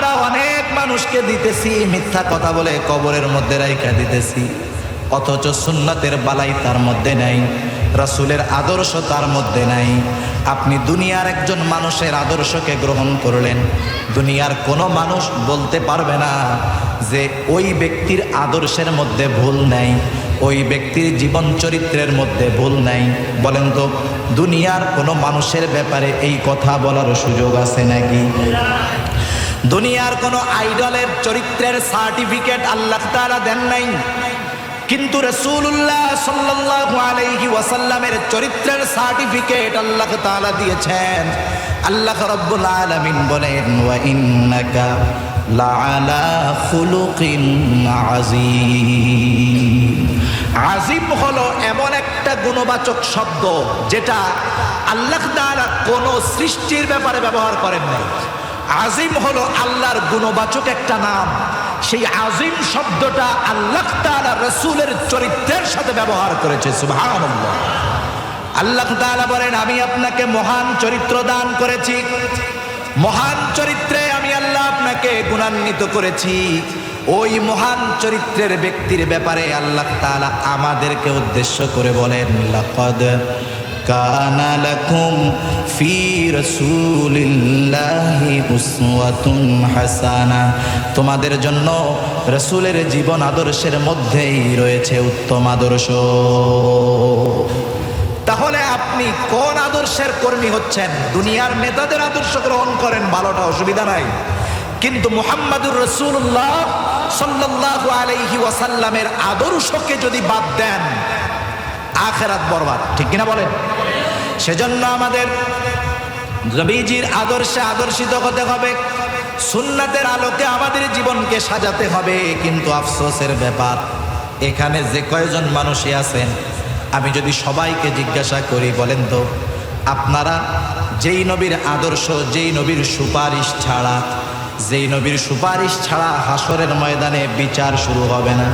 আমরা অনেক মানুষকে দিতেছি, মিথ্যা কথা বলে কবরের মধ্যে রাইখা দিতেছি, অথচ সুন্নতের বালাই তার মধ্যে নাই, রাসূলের আদর্শ তার মধ্যে নাই। আপনি দুনিয়ার একজন মানুষের আদর্শকে গ্রহণ করলেন, দুনিয়ার কোনো মানুষ বলতে পারবে না যে ওই ব্যক্তির আদর্শের মধ্যে ভুল নাই, ওই ব্যক্তির জীবন চরিত্রের মধ্যে ভুল নাই। বলেন তো, দুনিয়ার কোনো মানুষের ব্যাপারে এই কথা বলার সুযোগ আছে নাকি? দুনিয়ার কোনো আইডলের চরিত্রের সার্টিফিকেট আল্লাহ তাআলা দেন নাই, কিন্তু রাসূলুল্লাহ সাল্লাল্লাহু আলাইহি ওয়াসাল্লামের চরিত্রের সার্টিফিকেট আল্লাহ তাআলা দিয়েছেন। আল্লাহ রাব্বুল আলামিন বলেন, ওয়া ইন্নাকা লাআলা খুলুকিন আযীম। আযীম হলো এমন একটা গুণবাচক শব্দ যেটা আল্লাহ তাআলা কোন সৃষ্টির ব্যাপারে ব্যবহার করেন নাই। আযীম হলো আল্লাহর গুণবাচক একটা নাম। সেই আযীম শব্দটা আল্লাহ তাআলা রাসূলের চরিত্রের সাথে ব্যবহার করেছে। সুবহানাল্লাহ। আল্লাহ তাআলা বলেন, আমি আপনাকে মহান চরিত্র দান করেছি, মহান চরিত্রে আমি আল্লাহ আপনাকে গুণান্বিত করেছি। ওই মহান চরিত্রের ব্যক্তির ব্যাপারে আল্লাহ তাআলা আমাদেরকে উদ্দেশ্য করে বলেন, লাকাদ কানা লাকুম ফি রাসূলিল্লাহি উসওয়াতুন হাসানা। তোমাদের জন্য রাসূলের জীবন আদর্শের মধ্যেই রয়েছে উত্তম আদর্শ। তাহলে আপনি কোন আদর্শের কর্মী হচ্ছেন? দুনিয়ার নেতাদের আদর্শ গ্রহণ করেন, ভালোটা, অসুবিধা নাই, কিন্তু মুহাম্মাদুর রাসূলুল্লাহ সাল্লাল্লাহু আলাইহি ওয়াসাল্লামের আদর্শকে যদি বাদ দেন, আখিরাত বরবাদ। ঠিক কিনা বলেন? সেজন্য আমাদের নবীজির আদর্শে আদর্শিত হতে হবে, সুন্নাতের আলোকে আমাদের জীবনকে সাজাতে হবে। কিন্তু আফসোসের ব্যাপার, এখানে যে কয়জন মানুষই আছেন, আমি যদি সবাইকে জিজ্ঞাসা করি, বলেন তো আপনারা যেই নবীর আদর্শ, যেই নবীর সুপারিশ ছাড়া, যেই নবীর সুপারিশ ছাড়া হাসরের ময়দানে বিচার শুরু হবে না,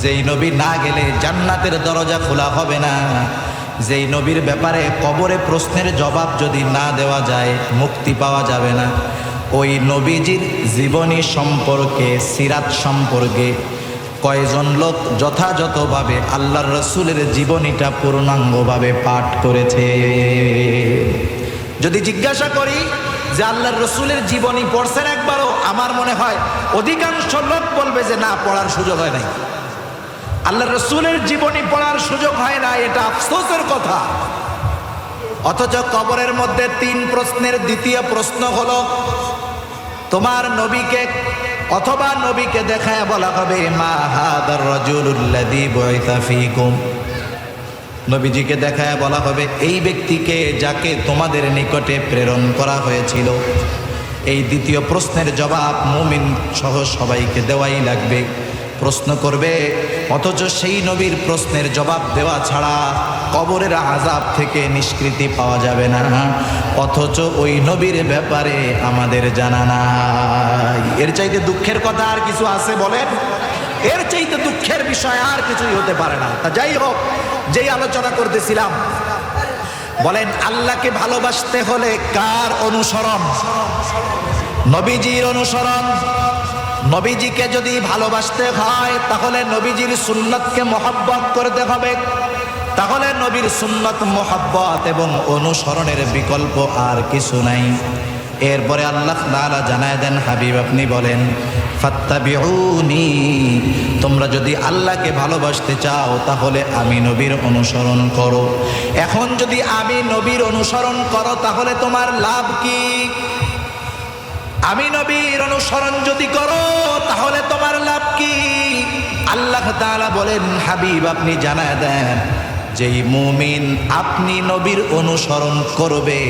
যেই নবী না গেলে জান্নাতের দরজা খোলা হবে না, যেই নবীর ব্যাপারে কবরে প্রশ্নের জবাব যদি না দেওয়া যায় মুক্তি পাওয়া যাবে না, ওই নবীজির জীবনী সম্পর্কে, সিরাত সম্পর্কে কয়জন লোক যথাযথভাবে আল্লাহর রাসূলের জীবনীটা পূর্ণাঙ্গভাবে পাঠ করেছে? যদি জিজ্ঞাসা করি যে আল্লাহর রাসূলের জীবনী পড়ছেন একবারও, আমার মনে হয় অধিকাংশ লোক বলবে যে না, পড়ার সুযোগ হয় নাই। আল্লাহর রাসূলের জীবনী পড়ার সুযোগ হয় না, এটা আফসোসের কথা। অথচ কবরের মধ্যে 3 প্রশ্নের দ্বিতীয় প্রশ্ন হলো, তোমার নবীকে অথবা নবীকে দেখায় বলা হবে, মা হাদার রাজুলুল্লাযী বুইসা ফীকুম। নবীজিকে দেখায় বলা হবে, এই ব্যক্তিকে যাকে তোমাদের নিকটে প্রেরণ করা হয়েছিল। এই দ্বিতীয় প্রশ্নের জবাব মুমিন সহ সবাইকে দেওয়াই লাগবে। প্রশ্ন করবে, অথচ সেই নবীর প্রশ্নের জবাব দেওয়া ছাড়া কবরের আযাব থেকে নিষ্কৃতি পাওয়া যাবে না, অথচ ওই নবীর ব্যাপারে আমাদের জানা নাই। এর চাইতে দুঃখের কথা আর কিছু আছে বলেন? এর চাইতে দুঃখের বিষয় আর কিছুই হতে পারে না। তা যাই হোক, যেই আলোচনা করতেছিলাম, বলেন আল্লাহকে ভালোবাসতে হলে কার অনুসরণ? নবীজির অনুসরণ। নবীজিকে যদি ভালোবাসতে হয় তাহলে নবীজির সুন্নতকে মহব্বত করতে হবে। তাহলে নবীর সুন্নত, মহব্বত এবং অনুসরণের বিকল্প আর কিছু নাই। এরপরে আল্লাহ তাআলা জানায় দেন, হাবিব আপনি বলেন, ফাত্তাবিউনি। তোমরা যদি আল্লাহকে ভালোবাসতে চাও তাহলে আমি নবীর অনুসরণ করো। এখন যদি আমি নবীর অনুসরণ করো তাহলে তোমার লাভ কি? আমি নবীর অনুসরণ যদি করো তাহলে তোমার লাভ কি? আল্লাহ তাআলা বলেন, হাবিব আপনি জানায় দেন, যেই মুমিন আপনি নবীর অনুসরণ করবে,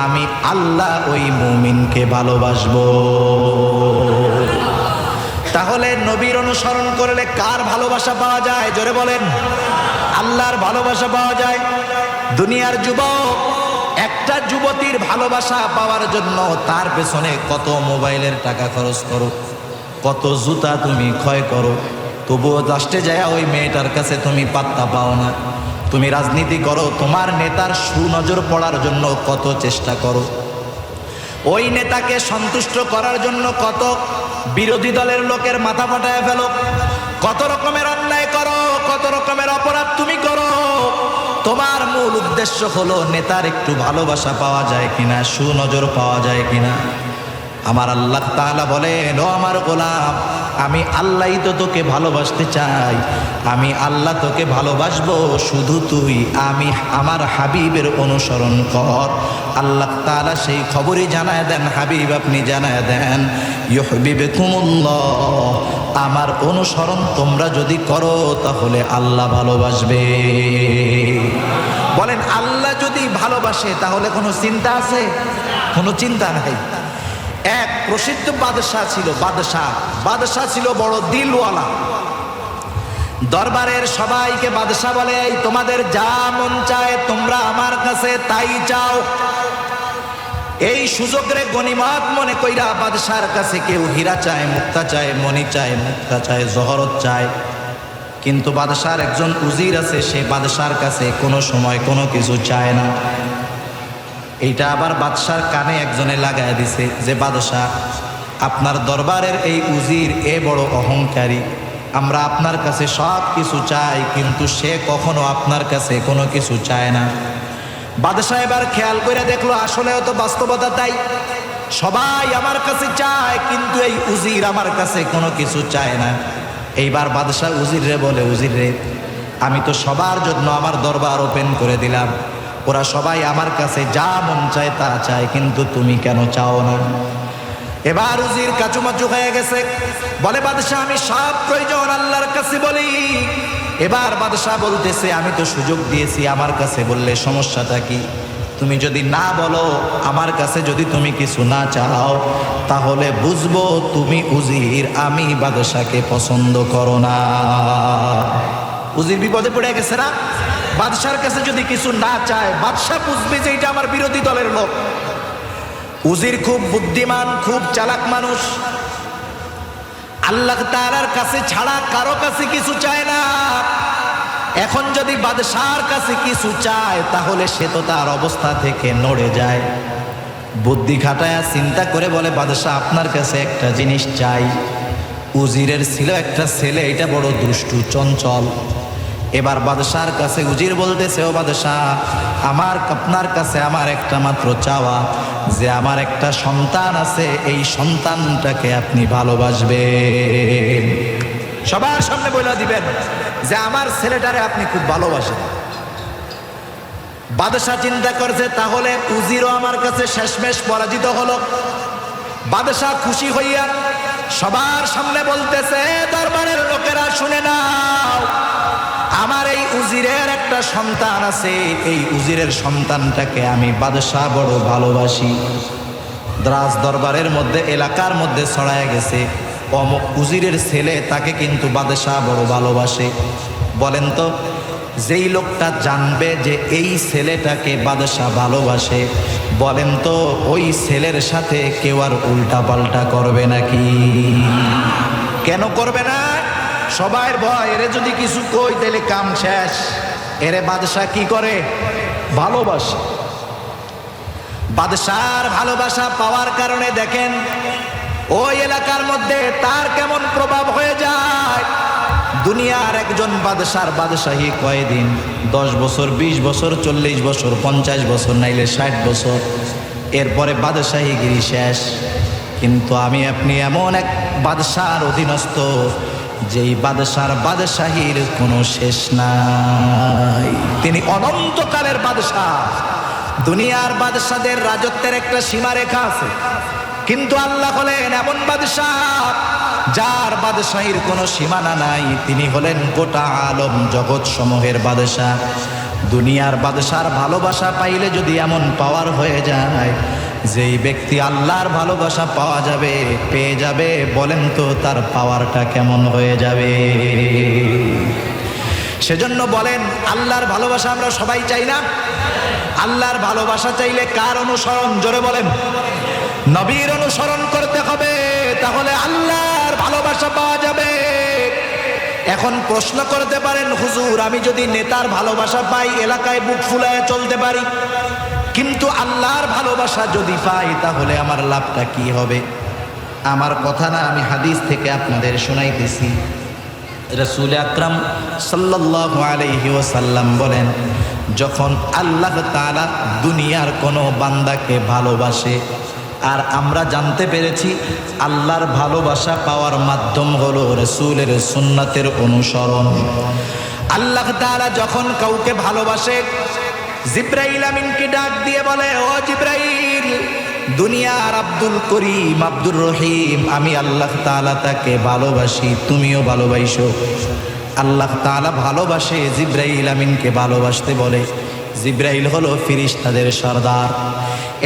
আমি আল্লাহ ওই মুমিনকে ভালোবাসবো। তাহলে নবীর অনুসরণ করলে কার ভালোবাসা পাওয়া যায়? জোরে বলেন। আল্লাহর ভালোবাসা পাওয়া যায়। দুনিয়ার যুবক একটা যুবতীর ভালোবাসা পাওয়ার জন্য তার পেছনে কত মোবাইলের টাকা খরচ করো, কত জুতা তুমি ক্ষয় করো, তবুও লাস্টে যায় ওই মেয়েটার কাছে তুমি পাত্তা পাও না। তুমি রাজনীতি করো, তোমার নেতার সুনজর পড়ার জন্য কত চেষ্টা করো, ওই নেতাকে সন্তুষ্ট করার জন্য কত বিরোধী দলের লোকের মাথা ফাটায় ফেলো, কত রকমের অন্যায় করো, কত রকমের অপরাধ তুমি করো। তোমার মূল উদ্দেশ্য হলো নেতার একটু ভালোবাসা পাওয়া যায় কিনা, সুনজর পাওয়া যায় কিনা। আমার আল্লাহ তাআলা বলেন, ও আমার গোলাম, আমি আল্লাহই তো তোকে ভালোবাসতে চাই, আমি আল্লাহ তোকে ভালোবাসবো, শুধু তুই আমি আমার হাবিবের অনুসরণ কর। আল্লাহ তাআলা সেই খবরই জানায় দেন, হাবিব আপনি জানায় দেন, ইউহিব্বুকুমুল্লাহ, আমার অনুসরণ তোমরা যদি করো তাহলে আল্লাহ ভালোবাসবে। বলেন, আল্লাহ যদি ভালোবাসে তাহলে কোনো চিন্তা আছে? কোনো চিন্তা নাই। এক প্রসিদ্ধ বাদশাহ ছিল, বাদশাহ ছিল বড় দিলওয়ালা। দরবারের সবাইকে বাদশাহ বলে, এই তোমাদের যা মন চায় তোমরা আমার কাছে তাই চাও। এই সুযোগরে গনিমত মনে কইরা বাদশার কাছে কেউ হীরা চায়, মুক্তা চায়, মণি চায়, মুক্তা চায়, জহরত চায়। কিন্তু বাদশার একজন উজির আছে, সে বাদশার কাছে কোনো সময় কোনো কিছু চায় না। এইটা আবার বাদশার কানে একজনে লাগায় দিছে যে, বাদশাহ, আপনার দরবারের এই উজির এ বড় অহংকারী, আমরা আপনার কাছে সব কিছু চাই কিন্তু সে কখনো আপনার কাছে কোনো কিছু চায় না। বাদশাহ এবার খেয়াল করে দেখলো আসলেও তো বাস্তবতা তাই, সবাই আমার কাছে চায় কিন্তু এই উজির আমার কাছে কোনো কিছু চায় না। এইবার বাদশাহ উজির রে বলে, উজির রে, আমি তো সবার জন্য আমার দরবার ওপেন করে দিলাম, ওরা সবাই আমার কাছে যা মন চায় তা চায়, কিন্তু তুমি কেন চাও না? এবার উজির কাচুমাচু হয়ে গেছে, বলে, বাদশাহ আমি সব প্রয়োজন আল্লাহর কাছে বলি। এবার বাদশাহ বলতেছে, আমি তো সুযোগ দিয়েছি, আমার কাছে বললে সমস্যাটা কি? তুমি যদি না বলো, আমার কাছে যদি তুমি কিছু না চাও, তাহলে বুঝবো তুমি উজির, আমি বাদশাকে পছন্দ করো না। উজির বিপদে পড়ে গেছে না? বাদশার কাছে যদি কিছু না চায়, বাদশাহ বুঝবে যে এটা আমার বিরোধী দলের লোক। উজির খুব বুদ্ধিমান, খুব চালাক মানুষ, আল্লাহ তাআলার কাছে ছাড়া কারো কাছে কিছু চায় না। এখন যদি বাদশার কাছে কিছু চায় তাহলে সে তো তার অবস্থা থেকে নড়ে যায়। বুদ্ধি খাটায়া চিন্তা করে বলে, বাদশাহ আপনার কাছে একটা জিনিস চাই। উজিরের ছিল একটা ছেলে, এটা বড় দুষ্টু, চঞ্চল। এবার বাদশার কাছে উজির বলতেছে, ও বাদশাহ, আপনার কাছে আমার একটা মাত্র চাওয়া, যে আমার একটা সন্তান আছে, এই সন্তানটাকে আপনি ভালোবাসবেন। সবার সামনে বলে দিবেন যে আমার ছেলেটারে আপনি খুব ভালোবাসেন। বাদশাহ চিন্তা করছে, তাহলে উজিরও আমার কাছে শেষমেশ পরাজিত হলো। বাদশাহ খুশি হইয়া সবার সামনে বলতেছে, দরবারের লোকেরা শুনে নাও, আমার এই উজিরের একটা সন্তান আছে, এই উজিরের সন্তানটাকে আমি বাদশাহ বড় ভালোবাসি। দ্রাস দরবারের মধ্যে, এলাকার মধ্যে ছড়ায় গেছে, অমুক উজিরের ছেলে, তাকে কিন্তু বাদশাহ বড় ভালোবাসে। বলেন তো, যেই লোকটা জানবে যে এই ছেলেটাকে বাদশাহ ভালোবাসে, বলেন তো ওই ছেলের সাথে কেউ আর উল্টা পাল্টা করবে নাকি? কেন করবে না? সবার ভয়, এরে যদি কিছু কই তাহলে কাম শেষ। এরে বাদশাহ কি করে? ভালোবাসে। বাদশার ভালোবাসা পাওয়ার কারণে দেখেন ওই এলাকার মধ্যে তার কেমন প্রভাব হয়ে যায়। দুনিয়ার একজন বাদশার বাদশাহী কয়দিন? 10 বছর, 20 বছর, 40 বছর, 50 বছর, নাইলে 60 বছর, এরপরে বাদশাহীগিরি শেষ। কিন্তু আমি আপনি এমন এক বাদশার অধীনস্থ, যেই বাদশার বাদশাহীর কোনো শেষ নাই, তিনি অনন্তকালের বাদশাহ। দুনিয়ার বাদশাদের রাজত্বের একটা সীমারেখা আছে, কিন্তু আল্লাহ হলেন এমন বাদশাহ যার বাদশাহীর কোনো সীমানা নাই। তিনি হলেন গোটা আলম জগৎ সমূহের বাদশাহ। দুনিয়ার বাদশার ভালোবাসা পাইলে যদি এমন পাওয়ার হয়ে যায়, যেই ব্যক্তি আল্লাহর ভালোবাসা পাওয়া যাবে, পেয়ে যাবে, বলেন তো তার পাওয়ারটা কেমন হয়ে যাবে? সেজন্য বলেন, আল্লাহর ভালোবাসা আমরা সবাই চাই না? আল্লাহর ভালোবাসা চাইলে কার অনুসরণ? জোরে বলেন। নবীর অনুসরণ করতে হবে, তাহলে আল্লাহর ভালোবাসা পাওয়া যাবে। এখন প্রশ্ন করতে পারেন, হুজুর আমি যদি নেতার ভালোবাসা পাই, এলাকায় বুক ফুলায় চলতে পারি, কিন্তু আল্লাহর ভালোবাসা যদি পাই তাহলে আমার লাভটা কি হবে? আমার কথা না, আমি হাদিস থেকে আপনাদের শোনাইতেছি। রাসূল আকরাম সাল্লাল্লাহু আলাইহি ওয়াসাল্লাম বলেন, যখন আল্লাহ তাআলা দুনিয়ার কোনো বান্দাকে ভালোবাসে, আর আমরা জানতে পেরেছি আল্লাহর ভালোবাসা পাওয়ার মাধ্যম হলো রাসূলের সুন্নাতের অনুসরণ। আল্লাহ তাআলা যখন কাউকে ভালোবাসে, জিবরাইল আমিনকে ডাক দিয়ে বলে, ও জিবরাইল, দুনিয়ার আব্দুল করিম, আব্দুর রহিম, আমি আল্লাহ তাআলা তাকে ভালোবাসি, তুমিও ভালোবাসো। আল্লাহ তাআলা ভালোবাসে, জিবরাইল আমিনকে ভালোবাসতে বলে। জিবরাইল হলো ফেরেশতাদের সর্দার।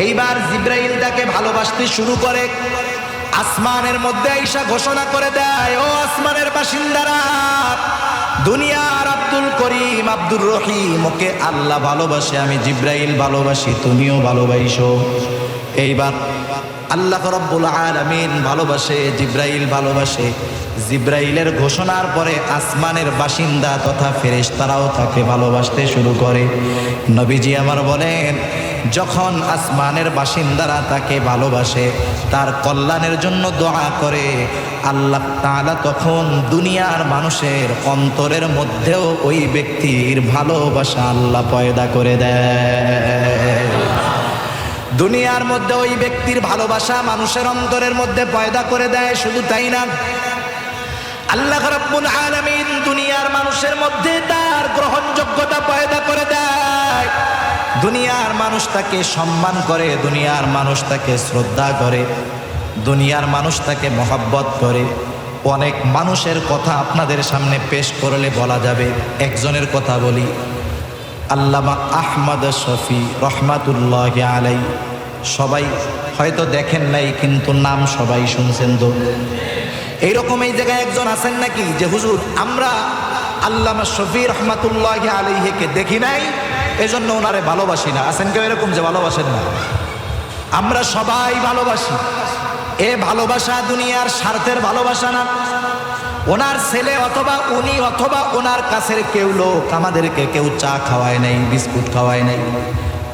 এইবার জিবরাইল তাকে ভালোবাসতে শুরু করে। আসমানের মধ্যে আইসা ঘোষণা করে দেয়, ও আসমানের বাসিন্দারা, দুনিয়ার আব্দুল করিম, আব্দুর রহিম, ওকে আল্লাহ ভালোবাসে, আমি জিবরাইল ভালোবাসি, তুমিও ভালোবাসো। এইবার আল্লাহ রাব্বুল আলামিন ভালোবাসে, জিবরাইল ভালোবাসে। জিবরাইলের ঘোষণার পরে আসমানের বাসিন্দা তথা ফেরেশতারাও তাকে ভালোবাসতে শুরু করে। নবীজি আমার বলেন, যখন আসমানের বাসিন্দারা তাকে ভালোবাসে, তার কল্যাণের জন্য দোয়া করে, আল্লাহ তাআলা তখন দুনিয়ার মানুষের অন্তরের মধ্যেও ওই ব্যক্তির ভালোবাসা আল্লাহ পয়দা করে দেয়। দুনিয়ার মধ্যে ওই ব্যক্তির ভালোবাসা মানুষের অন্তরের মধ্যে পয়দা করে দেয়। শুধু তাই না, আল্লাহ রাব্বুল আলামিন দুনিয়ার মানুষের মধ্যে তার গ্রহণযোগ্যতা পয়দা করে দেয়। দুনিয়ার মানুষ তাকে সম্মান করে, দুনিয়ার মানুষ তাকে শ্রদ্ধা করে, দুনিয়ার মানুষ তাকে মহব্বত করে। অনেক মানুষের কথা আপনাদের সামনে পেশ করলে বলা যাবে। একজনের কথা বলি, আল্লামা আহমদ শফি রহমাতুল্লাহি আলাইহি। সবাই হয়তো দেখেন নাই, কিন্তু নাম সবাই শুনছেন তো। এইরকম এই জায়গায় একজন আছেন নাকি যে হুজুর আমরা আল্লামা শফি রহমাতুল্লাহি আলাইহিকে দেখি নাই, এজন্য ওনারে ভালোবাসি না? আছেন কেউ এরকম যে ভালোবাসেন না? আমরা সবাই ভালোবাসি। এ ভালোবাসা দুনিয়ার স্বার্থের ভালোবাসা না। ওনার ছেলে অথবা উনি অথবা ওনার কাছের কেউ লোক আমাদেরকে কেউ চা খাওয়ায় নাই, বিস্কুট খাওয়ায় নাই,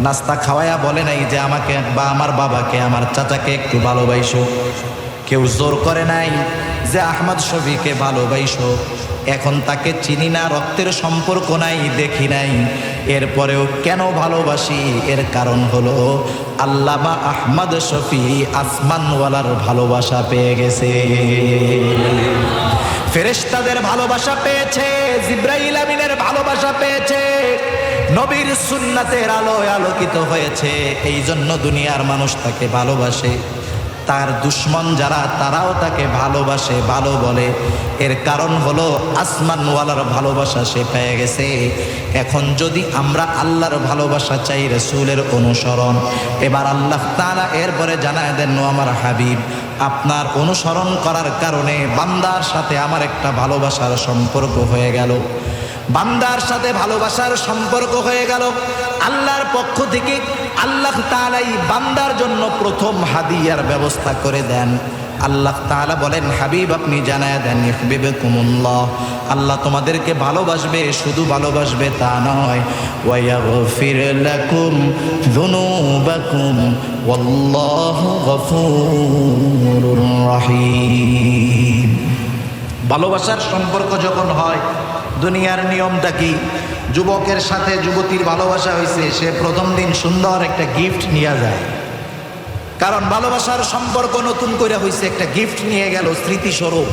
নাস্তা খাওয়ায়া বলে নাই যে আমাকে বা আমার বাবাকে, আমার চাচাকে একটু ভালোবাসো। কেউ জোর করে নাই যে আহমদ শফিকে ভালোবাসো। এখন তাকে চিনি না, রক্তের সম্পর্ক নাই, দেখি নাই, এরপরেও কেন ভালোবাসি? এর কারণ হলো আল্লামা আহমদ শফি আসমানওয়ালার ভালোবাসা পেয়ে গেছে, ফেরেশতাদের ভালোবাসা পেয়েছে, জিবরাইল আমিনের ভালোবাসা পেয়েছে, নবীর সুন্নাতের আলোয় আলোকিত হয়েছে। এই জন্য দুনিয়ার মানুষ তাকে ভালোবাসে। তার দুশ্মন যারা, তারাও তাকে ভালোবাসে, ভালো বলে। এর কারণ হলো আসমানওয়ালার ভালোবাসা সে পেয়ে গেছে। এখন যদি আমরা আল্লাহর ভালোবাসা চাই, রাসূলের অনুসরণ, এবার আল্লাহ তাআলা এরপরে জানায় দেন, ও আমার হাবিব, আপনার অনুসরণ করার কারণে বান্দার সাথে আমার একটা ভালোবাসার সম্পর্ক হয়ে গেল। বান্দার সাথে ভালোবাসার সম্পর্ক হয়ে গেল। আল্লাহর পক্ষ থেকে আল্লাহ তাআলাই বান্দার জন্য প্রথম হাদিয়ার ব্যবস্থা করে দেন। আল্লাহ তাআলা বলেন, হাবিব আপনি জানায় দেন, ইউহিব্বুকুমুল্লাহ, আল্লাহ তোমাদেরকে ভালোবাসবে। শুধু ভালোবাসবে তা নয়, ওয়া ইয়াগফির লাকুম যুনুবাকুম ওয়াল্লাহু গফুরুর রহিম। ভালোবাসার সম্পর্ক যখন হয়, দুনিয়ার নিয়মটা কি? যুবকের সাথে যুবতীর ভালোবাসা হয়েছে, সে প্রথম দিন সুন্দর একটা গিফট নিয়ে যায়। কারণ ভালোবাসার সম্পর্ক নতুন করে হয়েছে, একটা গিফট নিয়ে গেল স্মৃতিস্বরূপ।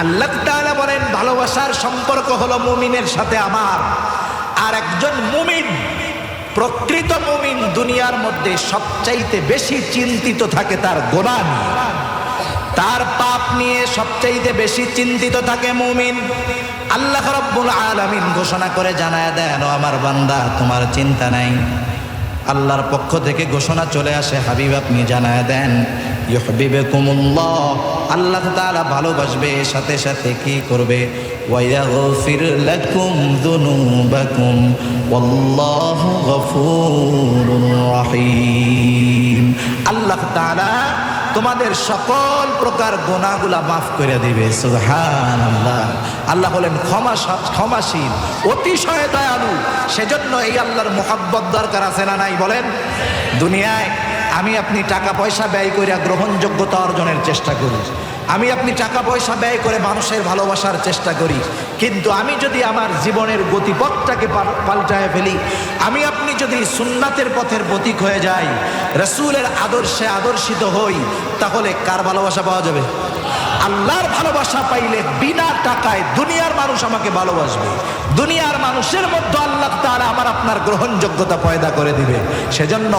আল্লাহ তাআলা বলেন, ভালোবাসার সম্পর্ক হলো মুমিনের সাথে আমার। আর একজন মুমিন, প্রকৃত মুমিন, দুনিয়ার মধ্যে সবচাইতে বেশি চিন্তিত থাকে তার গুনাহ নিয়ে, তার পাপ নিয়ে সবচাইতে বেশি চিন্তিত থাকে মুমিন। আল্লাহ রাব্বুল আলামিন ঘোষণা করে জানায় দেন, ও আমার বান্দা, তোমার চিন্তা নাই। আল্লাহর পক্ষ থেকে ঘোষণা চলে আসে, হাবিব আপনি জানায় দেন, ইউহিব্বুকুমুল্লাহ, আল্লাহ তাআলা ভালোবাসবে, সাথে সাথে কি করবে? ওয়া ইয়াগফির লাকুম যুনুবাকুম ওয়াল্লাহু গফুরুর রহিম। আল্লাহ তাআলা তোমাদের সকল প্রকার গুনাহগুলা মাফ করে দিবে। সুবহানাল্লাহ। আল্লাহ বলেন ক্ষমাশীল, অতিশয় দয়ালু। সেজন্য এই আল্লাহর মুহাব্বত দরকার আছে না নাই বলেন? দুনিয়ায় আমি আপনি টাকা পয়সা ব্যয় করে গ্রহণযোগ্যতা অর্জনের চেষ্টা করি, আমি আপনি টাকা পয়সা ব্যয় করে মানুষের ভালোবাসার চেষ্টা করি, কিন্তু আমি যদি আমার জীবনের গতিপথটাকে পাল্টায় ফেলি, আমি আপনি যদি সুন্নাতের পথের প্রতীক হয়ে যাই, রাসূলের আদর্শে আদর্শিত হই, তাহলে কার ভালোবাসা পাওয়া যাবে? আল্লাহর ভালোবাসা পাইলে বিনা টাকায় দুনিয়ার মানুষ আমাকে ভালোবাসবে, দুনিয়ার মানুষের মধ্যে আল্লাহ তাআলা আমার আপনার গ্রহণযোগ্যতা পয়দা করে দিবে। সেজন্য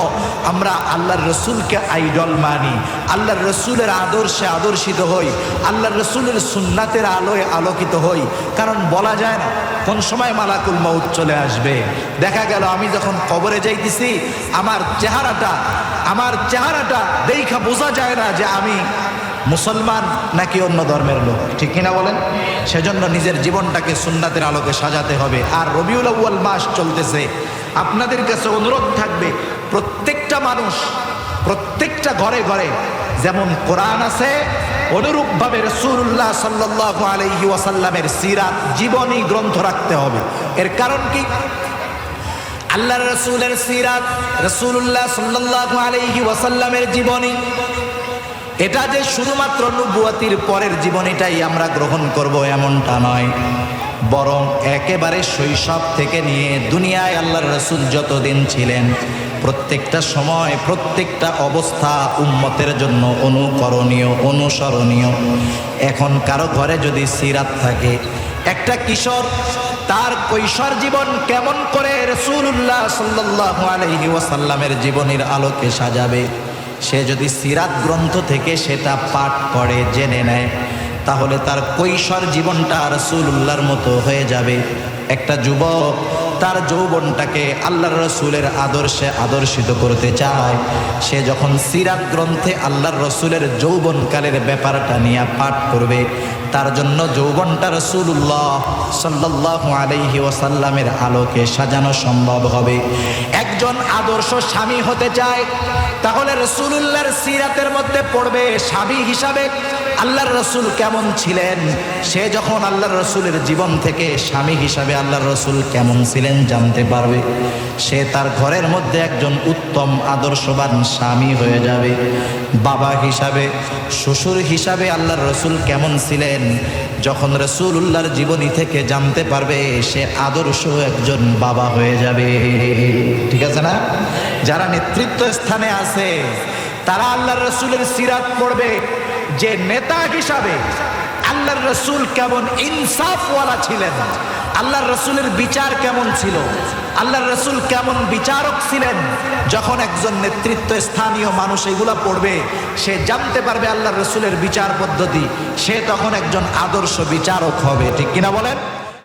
আমরা আল্লাহর রসুলকে আইডল মানি, আল্লাহর রসুলের আদর্শে আদর্শিত হই, আল্লাহর রসুলের সুন্নাতের আলোয় আলোকিত হই। কারণ বলা যায় না কোন সময় মালাকুল মউত চলে আসবে। দেখা গেল আমি যখন কবরে যাইতেছি, আমার চেহারাটা দেখা বোঝা যায় না যে আমি মুসলমান নাকি অন্য ধর্মের লোক, ঠিক কিনা বলেন? সেজন্য নিজের জীবনটাকে সুন্নাতের আলোকে সাজাতে হবে। আর রবিউল আউয়াল মাস চলতেছে, আপনাদের কাছে অনুরোধ থাকবে, প্রত্যেকটা মানুষ, প্রত্যেকটা ঘরে ঘরে যেমন কোরআন আছে, অনুরূপভাবে রাসূলুল্লাহ সাল্লাল্লাহু আলাইহি ওয়াসাল্লামের সিরাত জীবনী গ্রন্থ রাখতে হবে। এর কারণ কি? আল্লাহর রাসূলের সিরাত, রাসূলুল্লাহ সাল্লাল্লাহু আলাইহি ওয়াসাল্লামের জীবনী, এটা যে শুধুমাত্র নবুয়তির পরের জীবনীটাই আমরা গ্রহণ করব এমনটা নয়, বরং একেবারে শৈশব থেকে নিয়ে দুনিয়ায় আল্লাহর রাসূল যতদিন ছিলেন, প্রত্যেকটা সময় প্রত্যেকটা অবস্থা উম্মতের জন্য অনুকরণীয়, অনুসরণীয়। এখন কারো ঘরে যদি সিরাত থাকে, একটা কিশোর তার কৈশোর জীবন কেমন করে রাসূলুল্লাহ সাল্লাল্লাহু আলাইহি ওয়াসাল্লামের জীবনীর আলোকে সাজাবে, সে যদি সিরাত গ্রন্থ থেকে সেটা পাঠ করে জেনে নেয়, তাহলে তার কৈশোর জীবনটা রাসূলুল্লাহর মতো হয়ে যাবে। একটা যুবক তার যৌবনটাকে আল্লাহর রাসূলের আদর্শে আদর্শিত করতে চায়, সে যখন সিরাত গ্রন্থে আল্লাহর রাসূলের যৌবনকালের ব্যাপারটা নিয়ে পাঠ করবে, তার জন্য যৌবনটা রাসূলুল্লাহ সাল্লাল্লাহু আলাইহি ওয়াসাল্লামের আলোকে সাজানো সম্ভব হবে। একজন আদর্শ স্বামী হতে চায়, তাহলে রাসূলুল্লাহর সিরাতের মধ্যে পড়বে স্বামী হিসাবে আল্লাহর রাসূল কেমন ছিলেন। সে যখন আল্লাহর রাসূলের জীবন থেকে স্বামী হিসাবে আল্লাহর রাসূল কেমন ছিলেন জানতে পারবে, সে তার ঘরের মধ্যে একজন উত্তম আদর্শবান স্বামী হয়ে যাবে। বাবা হিসাবে, শ্বশুর হিসাবে আল্লাহর রাসূল কেমন ছিলেন, যখন রাসূলুল্লাহর জীবনী থেকে জানতে পারবে, সে আদর্শ একজন বাবা হয়ে যাবে। ঠিক আছে না? যারা নেতৃত্ব স্থানে আছে তারা আল্লাহর রাসূলের সিরাত পড়বে, যে নেতা হিসাবে আল্লাহর রাসূল কেমন ইনসাফওয়ালা ছিলেন, আল্লাহর রাসূলের বিচার কেমন ছিল, আল্লাহর রাসূল কেমন বিচারক ছিলেন। যখন একজন নেতৃত্ব স্থানীয় মানুষ এগুলা পড়বে, সে জানতে পারবে আল্লাহর রাসূলের বিচার পদ্ধতি, সে তখন একজন আদর্শ বিচারক হবে। ঠিক কিনা বলেন?